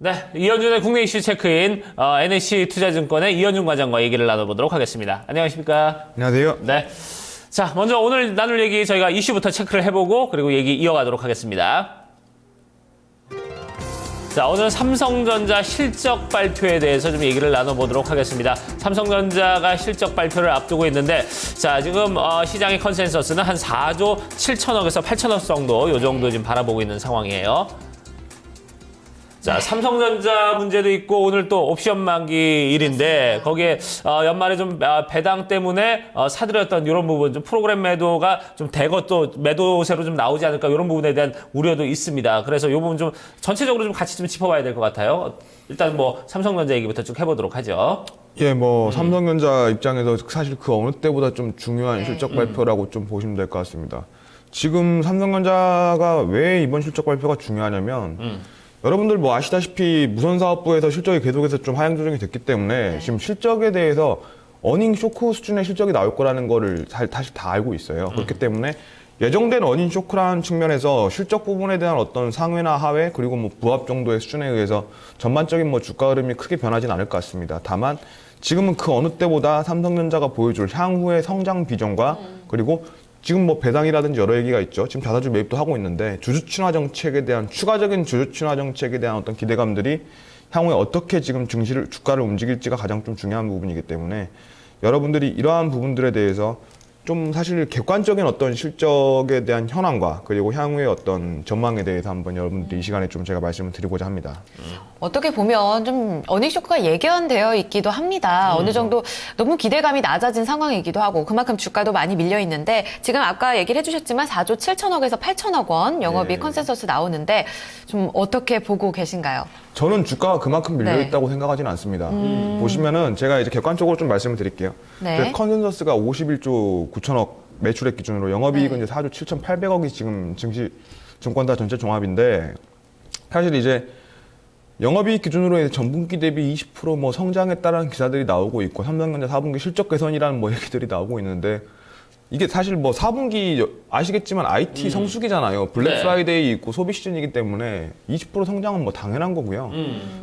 네, 이현준의 국내 이슈 체크인 NH투자증권의 이현준 과장과 얘기를 나눠보도록 하겠습니다. 안녕하십니까? 안녕하세요. 네. 자, 먼저 오늘 나눌 얘기 저희가 이슈부터 체크를 해보고 그리고 얘기 이어가도록 하겠습니다. 자, 오늘 삼성전자 실적 발표에 대해서 좀 얘기를 나눠보도록 하겠습니다. 삼성전자가 실적 발표를 앞두고 있는데, 자, 지금 시장의 컨센서스는 한 4조 7천억에서 8천억 정도, 요 정도 지금 바라보고 있는 상황이에요. 자, 삼성전자 문제도 있고 오늘 또 옵션 만기일인데 거기에 연말에 좀 배당 때문에 사들였던 이런 부분, 좀 프로그램 매도가 좀 되고 또 매도세로 좀 나오지 않을까 이런 부분에 대한 우려도 있습니다. 그래서 이 부분 좀 전체적으로 좀 같이 좀 짚어봐야 될 것 같아요. 일단 뭐 삼성전자 얘기부터 쭉 해보도록 하죠. 예, 뭐 삼성전자 입장에서 사실 그 어느 때보다 좀 중요한 실적 발표라고 좀 보시면 될 것 같습니다. 지금 삼성전자가 왜 이번 실적 발표가 중요하냐면 여러분들 뭐 아시다시피 무선사업부에서 실적이 계속해서 좀 하향 조정이 됐기 때문에 지금 실적에 대해서 어닝 쇼크 수준의 실적이 나올 거라는 거를 사실 다 알고 있어요. 그렇기 때문에 예정된 어닝 쇼크라는 측면에서 실적 부분에 대한 어떤 상회나 하회 그리고 뭐 부합 정도의 수준에 의해서 전반적인 뭐 주가 흐름이 크게 변하진 않을 것 같습니다. 다만 지금은 그 어느 때보다 삼성전자가 보여줄 향후의 성장 비전과 그리고 지금 뭐 배당이라든지 여러 얘기가 있죠. 지금 자사주 매입도 하고 있는데 주주 친화 정책에 대한 추가적인 주주 친화 정책에 대한 어떤 기대감들이 향후에 어떻게 지금 주가를 움직일지가 가장 좀 중요한 부분이기 때문에 여러분들이 이러한 부분들에 대해서 좀 사실 객관적인 어떤 실적에 대한 현황과 그리고 향후의 어떤 전망에 대해서 한번 여러분들이 이 시간에 좀 제가 말씀을 드리고자 합니다. 어떻게 보면 좀 어닝쇼크가 예견되어 있기도 합니다. 어느 정도 너무 기대감이 낮아진 상황이기도 하고 그만큼 주가도 많이 밀려 있는데 지금 아까 얘기를 해주셨지만 4조 7천억에서 8천억 원 영업이익 컨센서스 나오는데 좀 어떻게 보고 계신가요? 저는 주가가 그만큼 밀려 네. 있다고 생각하지는 않습니다. 보시면은 제가 이제 객관적으로 좀 말씀을 드릴게요. 네. 컨센서스가 51조 9천억 매출액 기준으로 영업이익은 네. 이제 4조 7,800억이 지금 증권사 전체 종합인데 사실 이제 영업이익 기준으로 전분기 대비 20%뭐 성장했다라는 기사들이 나오고 있고 삼성전자 4분기 실적 개선이라는 뭐 얘기들이 나오고 있는데 이게 사실 뭐 4분기 아시겠지만 IT 성수기잖아요. 블랙 네. 프라이데이 있고 소비 시즌이기 때문에 20% 성장은 뭐 당연한 거고요.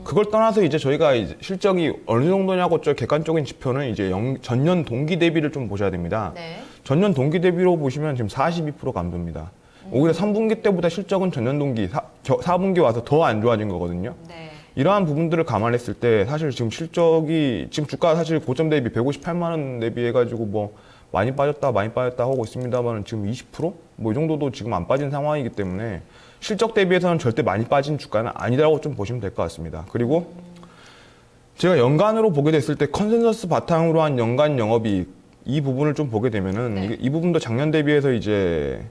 그걸 떠나서 이제 저희가 이제 실적이 어느 정도냐고 저 객관적인 지표는 이제 전년 동기 대비를 좀 보셔야 됩니다. 네. 전년 동기 대비로 보시면 지금 42% 감소입니다. 오히려 3분기 때보다 실적은 전년 동기 4분기 와서 더 안 좋아진 거거든요. 네. 이러한 부분들을 감안했을 때 사실 지금 실적이 지금 주가 사실 고점 대비 158만 원 대비해가지고 뭐 많이 빠졌다 하고 있습니다만 지금 20%뭐 이 정도도 지금 안 빠진 상황이기 때문에 실적 대비해서는 절대 많이 빠진 주가는 아니라고 좀 보시면 될 것 같습니다. 그리고 제가 연간으로 보게 됐을 때 컨센서스 바탕으로 한 연간 영업이익 이 부분을 좀 보게 되면은 네. 이 부분도 작년 대비해서 이제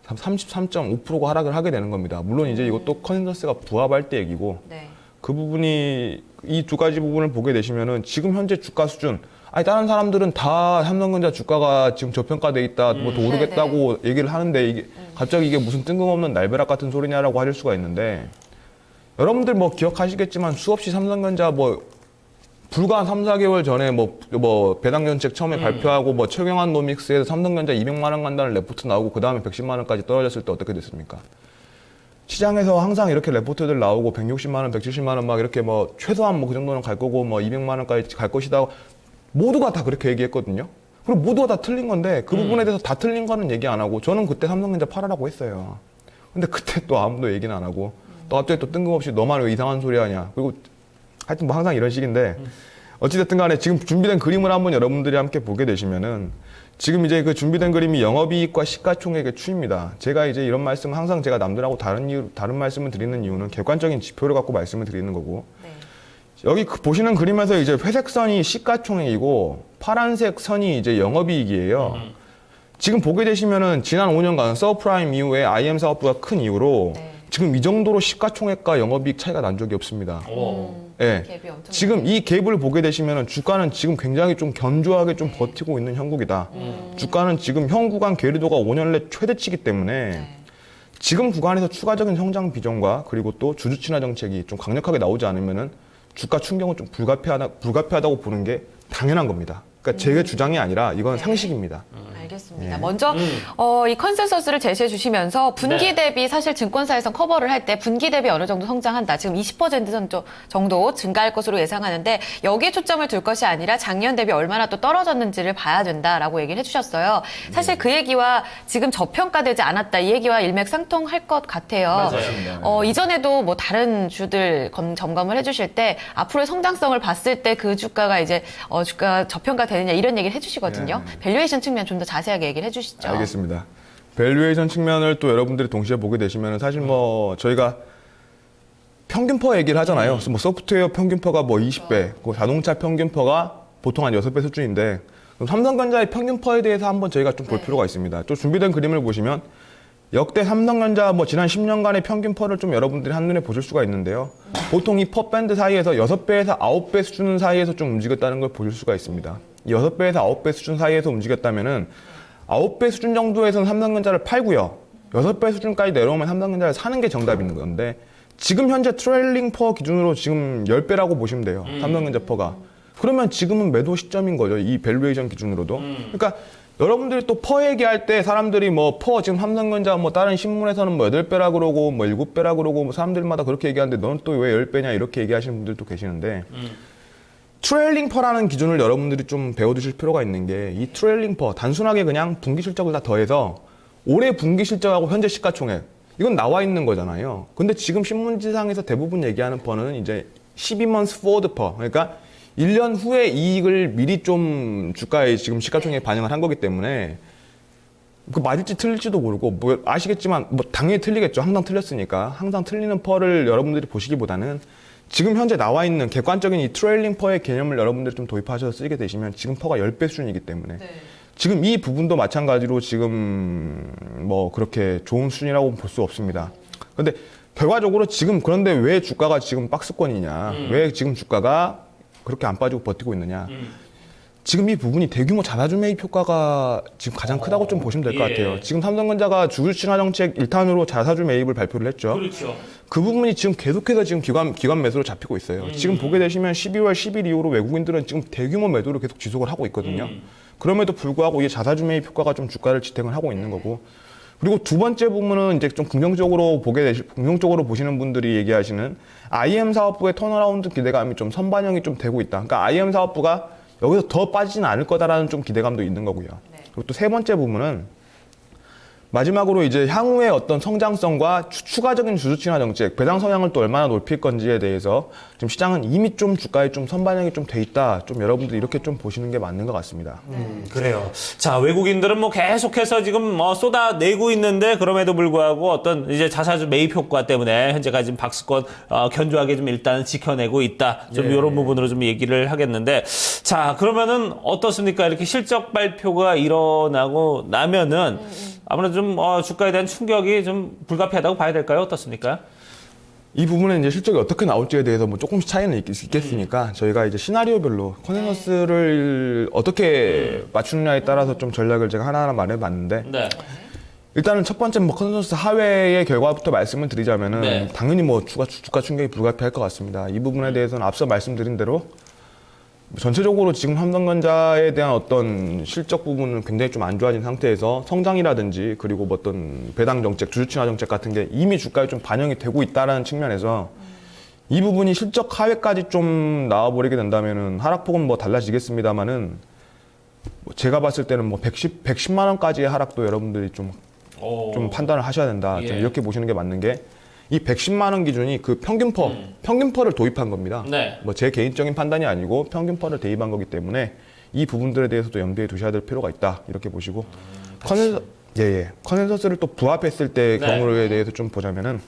33.5%가 하락을 하게 되는 겁니다. 물론 이제 이것도 컨센서스가 부합할 때 얘기고 네. 그 부분이 이 두 가지 부분을 보게 되시면은 지금 현재 주가 수준 아니 다른 사람들은 다 삼성전자 주가가 지금 저평가돼 있다 뭐 더 오르겠다고 얘기를 하는데 이게 갑자기 이게 무슨 뜬금없는 날벼락 같은 소리냐라고 하실 수가 있는데 여러분들 뭐 기억하시겠지만 수없이 삼성전자 뭐 불과 한 3, 4개월 전에 뭐 배당 정책 처음에 발표하고 뭐 최경환 노믹스에서 삼성전자 200만 원 간다는 레포트 나오고 그 다음에 110만 원까지 떨어졌을 때 어떻게 됐습니까? 시장에서 항상 이렇게 레포트들 나오고 160만 원, 170만 원 막 이렇게 뭐 최소한 뭐 그 정도는 갈 거고 뭐 200만 원까지 갈 것이다. 모두가 다 그렇게 얘기했거든요. 그리고 모두가 다 틀린 건데 그 부분에 대해서 다 틀린 거는 얘기 안 하고 저는 그때 삼성전자 팔으라고 했어요. 근데 그때 또 아무도 얘기는 안 하고 또 갑자기 또 뜬금없이 너만 왜 이상한 소리 하냐. 그리고 하여튼 뭐 항상 이런 식인데 어찌됐든 간에 지금 준비된 그림을 한번 여러분들이 함께 보게 되시면은 지금 이제 그 준비된 그림이 영업이익과 시가총액의 추이입니다. 제가 이제 이런 말씀은 항상 제가 남들하고 다른 말씀을 드리는 이유는 객관적인 지표를 갖고 말씀을 드리는 거고 네. 여기 보시는 그림에서 이제 회색 선이 시가총액이고 파란색 선이 이제 영업이익이에요. 지금 보게 되시면은 지난 5년간 서브프라임 이후에 IM 사업부가 큰 이유로 네. 지금 이 정도로 시가총액과 영업이익 차이가 난 적이 없습니다. 예. 갭이 엄청 지금 이 갭을 보게 되시면은 주가는 지금 굉장히 좀 견조하게 좀 버티고 있는 형국이다. 주가는 지금 현 구간 계류도가 5년 내 최대치기 때문에 네. 지금 구간에서 추가적인 성장 비전과 그리고 또 주주 친화 정책이 좀 강력하게 나오지 않으면은 주가 충격은 좀 불가피하다고 보는 게 당연한 겁니다. 그러니까 제 주장이 아니라 이건 상식입니다. 알겠습니다. 먼저 이 컨센서스를 제시해 주시면서 분기 네. 대비 사실 증권사에서 커버를 할 때 분기 대비 어느 정도 성장한다. 지금 20% 정도 증가할 것으로 예상하는데 여기에 초점을 둘 것이 아니라 작년 대비 얼마나 또 떨어졌는지를 봐야 된다라고 얘기를 해주셨어요. 사실 그 얘기와 지금 저평가되지 않았다 이 얘기와 일맥상통할 것 같아요. 이전에도 뭐 다른 주들 점검을 해주실 때 앞으로의 성장성을 봤을 때 그 주가가 이제 주가 저평가되느냐 이런 얘기를 해주시거든요. 밸류에이션 측면 좀 더 자세하게 얘기를 해주시죠. 알겠습니다. 밸류에이션 측면을 또 여러분들이 동시에 보게 되시면 사실 뭐 저희가 평균퍼 얘기를 하잖아요. 뭐 소프트웨어 평균퍼가 뭐 20배, 그 자동차 평균퍼가 보통 한 6배 수준인데 그럼 삼성전자의 평균퍼에 대해서 한번 저희가 좀 볼 필요가 있습니다. 또 준비된 그림을 보시면 역대 삼성전자 뭐 지난 10년간의 평균퍼를 좀 여러분들이 한눈에 보실 수가 있는데요. 보통 이 퍼 밴드 사이에서 6배에서 9배 수준 사이에서 좀 움직였다는 걸 보실 수가 있습니다. 6배에서 9배 수준 사이에서 움직였다면은 9배 수준 정도에서는 삼성전자를 팔고요. 6배 수준까지 내려오면 삼성전자를 사는 게 정답인 건데 지금 현재 트레일링 퍼 기준으로 지금 10배라고 보시면 돼요. 삼성전자 퍼가. 그러면 지금은 매도 시점인 거죠. 이 밸류에이션 기준으로도. 그러니까 여러분들이 또 퍼 얘기할 때 사람들이 뭐 퍼 지금 삼성전자 뭐 다른 신문에서는 뭐 8배라 그러고 뭐 7배라 그러고 뭐 사람들마다 그렇게 얘기하는데 넌 또 왜 10배냐 이렇게 얘기하시는 분들도 계시는데 트레일링 퍼라는 기준을 여러분들이 좀 배워두실 필요가 있는 게 이 트레일링 퍼 단순하게 그냥 분기 실적을 다 더해서 올해 분기 실적하고 현재 시가총액 이건 나와 있는 거잖아요. 근데 지금 신문지상에서 대부분 얘기하는 퍼는 이제 12months forward 퍼 그러니까 1년 후에 이익을 미리 좀 주가에 지금 시가총액에 반영을 한 거기 때문에 그 맞을지 틀릴지도 모르고 뭐 아시겠지만 뭐 당연히 틀리겠죠. 항상 틀렸으니까 항상 틀리는 퍼를 여러분들이 보시기보다는 지금 현재 나와 있는 객관적인 이 트레일링 퍼의 개념을 여러분들이 좀 도입하셔서 쓰게 되시면 지금 퍼가 10배 수준이기 때문에 지금 이 부분도 마찬가지로 지금 뭐 그렇게 좋은 수준이라고 볼 수 없습니다. 근데 결과적으로 지금 그런데 왜 주가가 지금 박스권이냐 왜 지금 주가가 그렇게 안 빠지고 버티고 있느냐 지금 이 부분이 대규모 자사주 매입 효과가 지금 가장 크다고 좀 보시면 될 것 같아요. 지금 삼성전자가 주주 친화 정책 1탄으로 자사주 매입을 발표를 했죠. 그렇죠. 그 부분이 지금 계속해서 지금 기관 매수로 잡히고 있어요. 지금 보게 되시면 12월 10일 이후로 외국인들은 지금 대규모 매도를 계속 지속을 하고 있거든요. 그럼에도 불구하고 이 자사주 매입 효과가 좀 주가를 지탱을 하고 있는 거고. 그리고 두 번째 부분은 이제 좀 긍정적으로 긍정적으로 보시는 분들이 얘기하시는 IM 사업부의 턴어라운드 기대감이 좀 선반영이 좀 되고 있다. 그러니까 IM 사업부가 여기서 더 빠지지는 않을 거다라는 좀 기대감도 있는 거고요. 그리고 또 세 번째 부분은 마지막으로 이제 향후의 어떤 성장성과 추가적인 주주 친화 정책, 배당 성향을 또 얼마나 높일 건지에 대해서 지금 시장은 이미 좀 주가에 좀 선반영이 좀 돼 있다. 좀 여러분들 이렇게 좀 보시는 게 맞는 것 같습니다. 그래요. 자, 외국인들은 뭐 계속해서 지금 뭐 쏟아내고 있는데 그럼에도 불구하고 어떤 이제 자사주 매입 효과 때문에 현재까지 지금 박스권 견조하게 좀 일단 지켜내고 있다. 좀 이런 부분으로 좀 얘기를 하겠는데 자, 그러면은 어떻습니까? 이렇게 실적 발표가 일어나고 나면은 아무래도 좀 주가에 대한 충격이 좀 불가피하다고 봐야 될까요? 어떻습니까? 이 부분은 이제 실적이 어떻게 나올지에 대해서 뭐 조금씩 차이는 있겠으니까 저희가 이제 시나리오별로 컨센서스를 어떻게 맞추느냐에 따라서 좀 전략을 제가 하나하나 말해봤는데 네. 일단은 첫 번째 뭐 컨센서스 하회의 결과부터 말씀을 드리자면은 네. 당연히 뭐 주가 충격이 불가피할 것 같습니다. 이 부분에 대해서는 앞서 말씀드린 대로 전체적으로 지금 삼성전자에 대한 어떤 실적 부분은 굉장히 좀 안 좋아진 상태에서 성장이라든지 그리고 뭐 어떤 배당 정책, 주주 친화 정책 같은 게 이미 주가에 좀 반영이 되고 있다라는 측면에서 이 부분이 실적 하회까지 좀 나와버리게 된다면은 하락폭은 뭐 달라지겠습니다만은 뭐 제가 봤을 때는 뭐 110만 원까지의 하락도 여러분들이 좀 판단을 하셔야 된다. 좀 이렇게 보시는 게 맞는 게 이 110만 원 기준이 그 평균퍼를 도입한 겁니다. 네. 뭐 제 개인적인 판단이 아니고 평균퍼를 대입한 거기 때문에 이 부분들에 대해서도 염두에 두셔야 될 필요가 있다. 이렇게 보시고 컨센서스를 또 부합했을 때 네. 경우에 대해서 좀 보자면은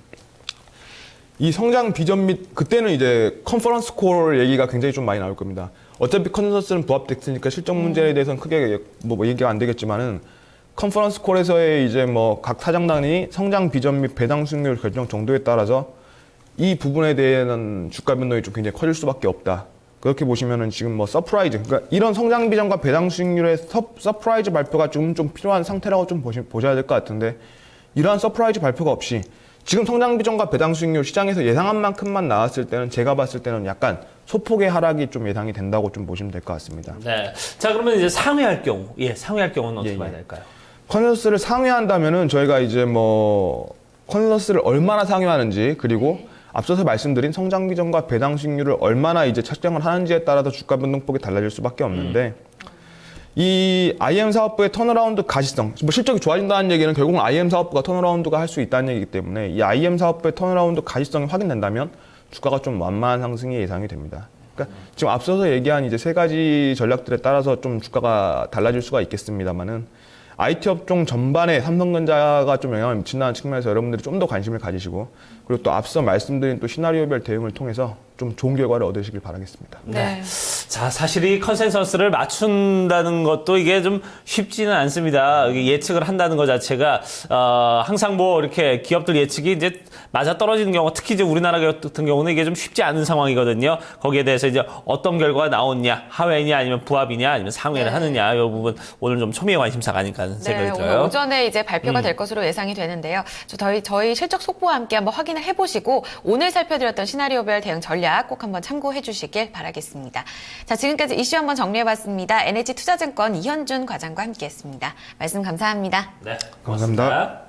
이 성장 비전 및 그때는 이제 컨퍼런스 콜 얘기가 굉장히 좀 많이 나올 겁니다. 어차피 컨센서스는 부합됐으니까 실적 문제에 대해서는 크게 뭐 얘기가 안 되겠지만은 컨퍼런스 콜에서의 이제 뭐 각 사장단이 성장 비전 및 배당 수익률 결정 정도에 따라서 이 부분에 대한 주가 변동이 좀 굉장히 커질 수밖에 없다. 그렇게 보시면은 지금 뭐 서프라이즈, 그러니까 이런 성장 비전과 배당 수익률의 서프라이즈 발표가 좀 필요한 상태라고 좀 보셔야 될 것 같은데 이러한 서프라이즈 발표가 없이 지금 성장 비전과 배당 수익률 시장에서 예상한 만큼만 나왔을 때는 제가 봤을 때는 약간 소폭의 하락이 좀 예상이 된다고 좀 보시면 될 것 같습니다. 네. 자, 그러면 이제 상회할 경우, 상회할 경우는 어떻게 예, 봐야 예. 될까요? 컨센서스를 상회한다면은 저희가 이제 뭐 컨센서스를 얼마나 상회하는지 그리고 앞서서 말씀드린 성장 비전과 배당 수익률을 얼마나 이제 측정을 하는지에 따라서 주가 변동폭이 달라질 수밖에 없는데 이 IM 사업부의 턴어라운드 가시성, 뭐 실적이 좋아진다는 얘기는 결국은 IM 사업부가 턴어라운드가 할 수 있다는 얘기이기 때문에 이 IM 사업부의 턴어라운드 가시성이 확인된다면 주가가 좀 완만한 상승이 예상이 됩니다. 그러니까 지금 앞서서 얘기한 이제 세 가지 전략들에 따라서 좀 주가가 달라질 수가 있겠습니다만은 IT 업종 전반에 삼성전자가 좀 영향을 미친다는 측면에서 여러분들이 좀 더 관심을 가지시고 그리고 또 앞서 말씀드린 또 시나리오별 대응을 통해서 좀 좋은 결과를 얻으시길 바라겠습니다. 네. 자, 사실 이 컨센서스를 맞춘다는 것도 이게 좀 쉽지는 않습니다. 이게 예측을 한다는 것 자체가, 항상 뭐 이렇게 기업들 예측이 이제 맞아 떨어지는 경우, 특히 이제 우리나라 같은 경우는 이게 좀 쉽지 않은 상황이거든요. 거기에 대해서 이제 어떤 결과가 나오느냐, 하회냐, 아니면 부합이냐, 아니면 상회를 하느냐, 이 부분 오늘 좀 초미의 관심사가 아닐까 하는 생각이 오늘 들어요. 오전에 이제 발표가 될 것으로 예상이 되는데요. 저희 실적 속보와 함께 한번 확인을 해보시고 오늘 살펴드렸던 시나리오별 대응 전략 꼭 한번 참고해 주시길 바라겠습니다. 자, 지금까지 이슈 한번 정리해봤습니다. NH투자증권 이현준 과장과 함께했습니다. 말씀 감사합니다. 네, 감사합니다. 고맙습니다.